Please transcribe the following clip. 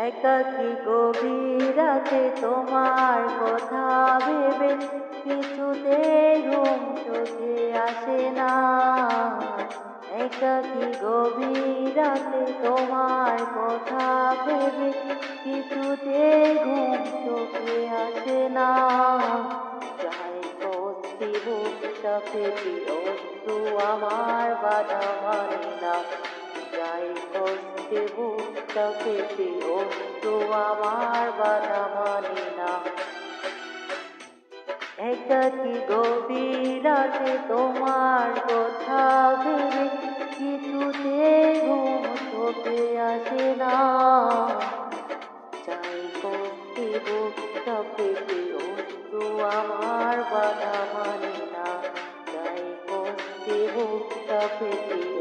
একাকী গভীর রাতে তোমার কথা ভেবে কিছুতেই ঘুম চোখে আসে না। একাকী গভীর রাতে তোমার কথা ভেবে কিছুতেই ঘুম চোখে আসে না। যাই কষ্টি বুকটা ফেটে অশ্রু আমার বাধা মানে না। যাই কষ্টে বুকটা ফেটে অশ্রু আমার বাধা মানে না। একাকী গভীর রাতে তোমার কথা ভেবে কিছুতে ঘুম চোখে আসে না। যাই কষ্টে বুকটা ফেটে অশ্রু আমার বাধা মানে না। যাই কষ্টে বুকটা ফেটে